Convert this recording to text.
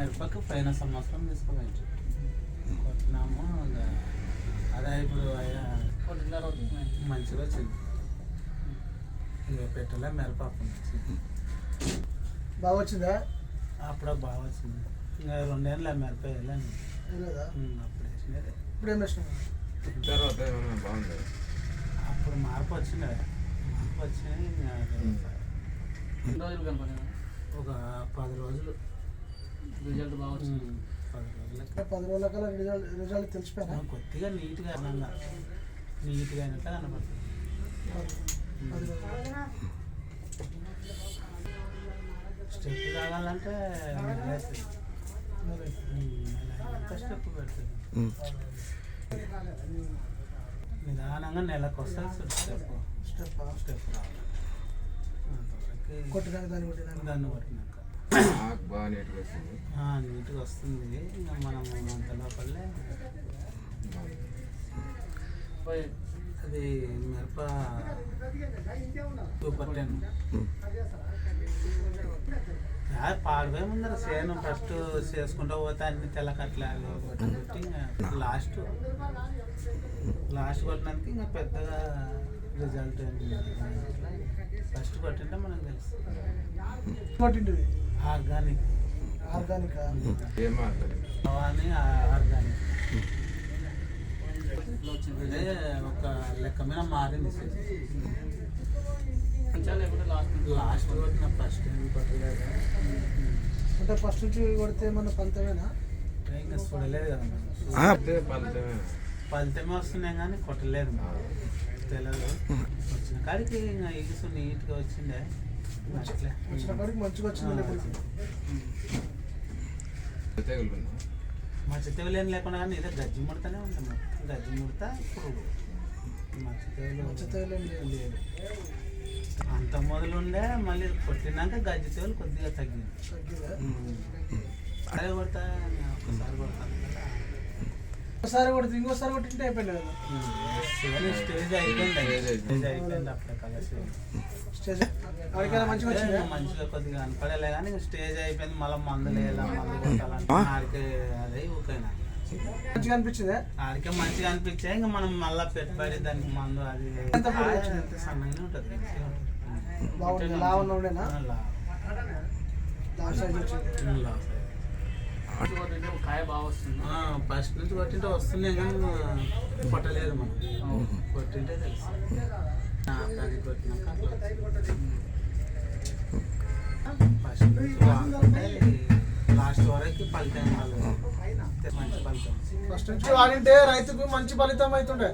మిరపకు పైన సంవత్సరం తీసుకోవచ్చు కొట్టినాము అదే ఇప్పుడు మంచిగా వచ్చింది ఇక పెట్టలే మిరప బాగా వచ్చిందా? అప్పుడు బాగా వచ్చింది. ఇంకా 2 ఏళ్ళ మిరప వెళ్ళండి అప్పుడు వేసినది. ఇప్పుడు ఏం వేసినా అప్పుడు మార్పు వచ్చింది. మార్పు వచ్చినాయి ఒక 10 రోజులు రిజల్ట్ బాగా వచ్చింది. 10 రోజుల కల్లా రిజల్ట్ తెలిసిపోయినా కొద్దిగా నీట్గా నీట్గా అయినట్టు కనబడుతుంది. స్టెప్ తాగాలంటే స్టెప్ పెడుతుంది. నిదానంగా నెలకు వస్తుంది స్టెప్ స్టెప్ రావాలి. కొట్టినాక దాన్ని కొట్టినాక నీట్గా వస్తుంది. ఇంకా మనం అంత లోపలే అది మిరప సూపర్ 10 పాడిపోయి ముందర సేను ఫస్ట్ చేసుకుంటూ పోతే అన్ని తెల్లకట్లాలు కొట్టి లాస్ట్ కొట్టినందుకు ఇంకా పెద్దగా రిజల్ట్ ఫస్ట్ కొట్టింటే మనకు తెలుస్తుంది. ఆర్గానిక్ ఆర్గానిక్ ఇదే ఒక లెక్క మీద మారింది. లాస్ట్ కొట్టిన ఫస్ట్ కొట్టలేదు అంటే ఫస్ట్ నుంచి కొడితే మన ఫలితమేనా? ఇంకా చూడలేదు కదా ఫలితమే వస్తున్నాయి కానీ కొట్టలేదు తెలియదు. వచ్చిన కాడికి ఇంకా ఎగుసు నీట్గా వచ్చిండే వచ్చిన కాడికి మంచిగా వచ్చింది. మచ్చ తెగులు ఏం లేకుండా కానీ ఇదే గజ్జి ముడతానే ఉంటాం. గజ్జి ముడతా పురుగు మచ్చ తెగులు లేదు. అంత మొదలు ఉండే మళ్ళీ కొట్టినాక గజ్జి తెగులు కొద్దిగా తగ్గింది. అదే కొడతా ఒకసారి కొడతాను కదా, ఒకసారి కొడితే ఇంకోసారి కొట్టింటే అయిపోయింది కదా. స్టేజ్ అయిపోయింది అప్పుడే కదా స్టేజ్ మంచిగా వచ్చింది. మంచిగా కొద్దిగా కనపడలే కానీ స్టేజ్ అయిపోయింది. మళ్ళీ మందులు మందు కొట్టాలంటే ఆడికే అదే ఊకైనా మంచిగా అనిపించింది. ఆడికే మంచిగా అనిపించాయి. ఇంకా మనం మళ్ళీ పెట్టుబడి దానికి మందు అది సన్నగానే ఉంటుంది. బాగుంది. లావన్న ఉండేనా? కాయ బాగా వస్తుంది. ఫస్ట్ నుంచి కొట్టింటే వస్తున్నాయి కానీ కొట్టలేదు మనం. కొట్టింటే తెలుసు కొట్టినాక ఫస్ట్ లాస్ట్ వరకు ఫలితం మంచి ఫలితం. ఫస్ట్ నుంచి వాడింటే రైతుకు మంచి ఫలితం అవుతుండే.